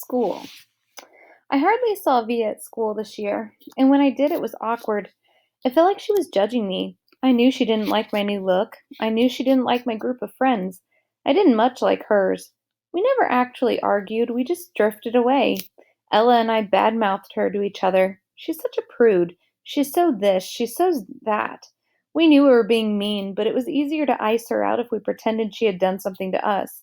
school. I hardly saw Via at school this year, and when I did, it was awkward. I felt like she was judging me. I knew she didn't like my new look. I knew she didn't like my group of friends. I didn't much like hers. We never actually argued, we just drifted away. Ella and I badmouthed her to each other. She's such a prude. She's so this, she's so that. We knew we were being mean, but it was easier to ice her out if we pretended she had done something to us.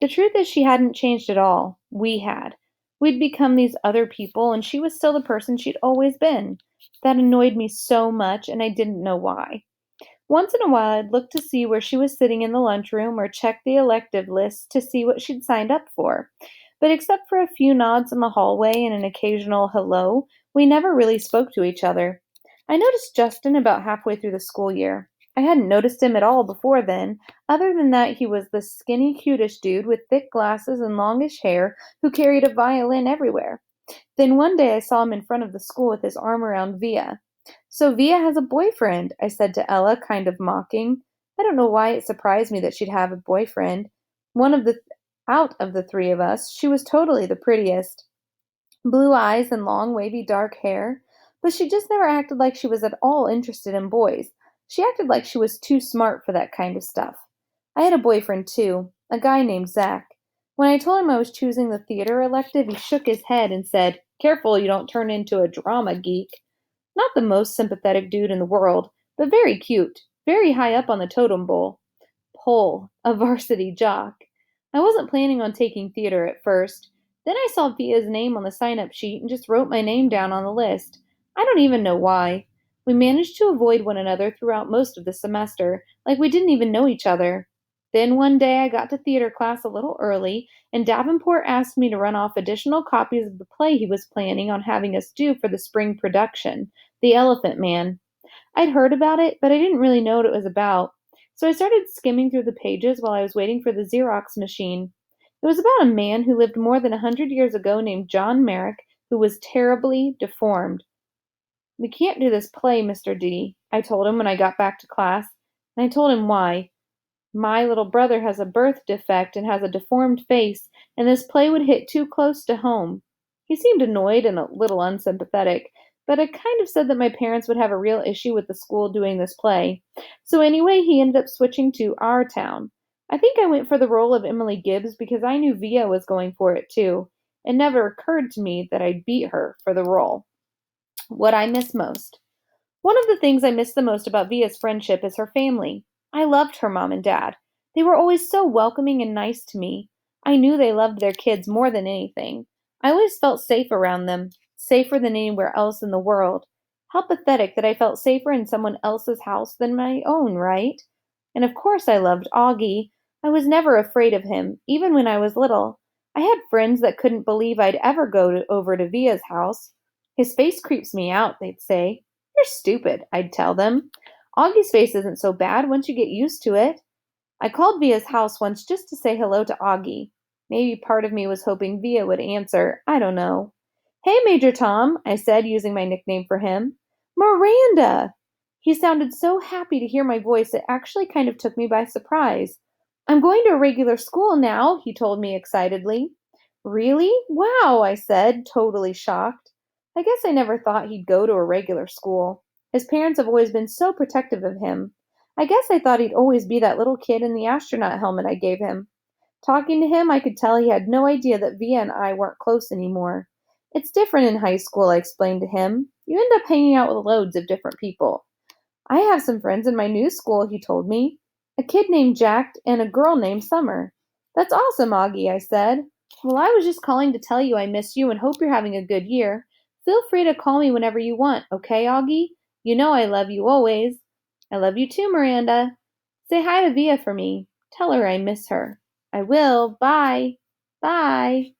The truth is, she hadn't changed at all. We had. We'd become these other people, and she was still the person she'd always been. That annoyed me so much, and I didn't know why. Once in a while, I'd look to see where she was sitting in the lunchroom or check the elective list to see what she'd signed up for. But except for a few nods in the hallway and an occasional hello, we never really spoke to each other. I noticed Justin about halfway through the school year. I hadn't noticed him at all before then, other than that he was the skinny, cutish dude with thick glasses and longish hair who carried a violin everywhere. Then one day I saw him in front of the school with his arm around Via. "So Via has a boyfriend," I said to Ella, kind of mocking. I don't know why it surprised me that she'd have a boyfriend. One of the Out of the three of us, she was totally the prettiest. Blue eyes and long, wavy dark hair. But she just never acted like she was at all interested in boys. She acted like she was too smart for that kind of stuff. I had a boyfriend, too, a guy named Zach. When I told him I was choosing the theater elective, he shook his head and said, "Careful you don't turn into a drama geek." Not the most sympathetic dude in the world, but very cute, very high up on the totem pole, a varsity jock. I wasn't planning on taking theater at first. Then I saw Via's name on the sign up sheet and just wrote my name down on the list. I don't even know why. We managed to avoid one another throughout most of the semester, like we didn't even know each other. Then one day I got to theater class a little early, and Davenport asked me to run off additional copies of the play he was planning on having us do for the spring production, The Elephant Man. I'd heard about it, but I didn't really know what it was about. So I started skimming through the pages while I was waiting for the Xerox machine. It was about a man who lived more than 100 years ago named John Merrick, who was terribly deformed. "We can't do this play, Mr. D," I told him when I got back to class, and I told him why. "My little brother has a birth defect and has a deformed face, and this play would hit too close to home." He seemed annoyed and a little unsympathetic, but I kind of said that my parents would have a real issue with the school doing this play. So anyway, he ended up switching to our town. I think I went for the role of Emily Gibbs because I knew Via was going for it too. It never occurred to me that I'd beat her for the role. What I miss most. One of the things I miss the most about Via's friendship is her family. I loved her mom and dad. They were always so welcoming and nice to me. I knew they loved their kids more than anything. I always felt safe around them, safer than anywhere else in the world. How pathetic that I felt safer in someone else's house than my own, right? And of course I loved Augie. I was never afraid of him, even when I was little. I had friends that couldn't believe I'd ever over to Via's house. "His face creeps me out," they'd say. "You're stupid," I'd tell them. "Augie's face isn't so bad once you get used to it." I called Via's house once just to say hello to Augie. Maybe part of me was hoping Via would answer. I don't know. "Hey, Major Tom," I said, using my nickname for him. "Miranda!" He sounded so happy to hear my voice it actually kind of took me by surprise. "I'm going to a regular school now," he told me excitedly. "Really? Wow," I said, totally shocked. I guess I never thought he'd go to a regular school. His parents have always been so protective of him. I guess I thought he'd always be that little kid in the astronaut helmet I gave him. Talking to him, I could tell he had no idea that Via and I weren't close anymore. "It's different in high school," I explained to him. "You end up hanging out with loads of different people." "I have some friends in my new school," he told me. "A kid named Jack and a girl named Summer." "That's awesome, Augie," I said. "Well, I was just calling to tell you I miss you and hope you're having a good year. Feel free to call me whenever you want, okay, Augie? You know I love you always." "I love you too, Miranda. Say hi to Via for me. Tell her I miss her." "I will. Bye." "Bye."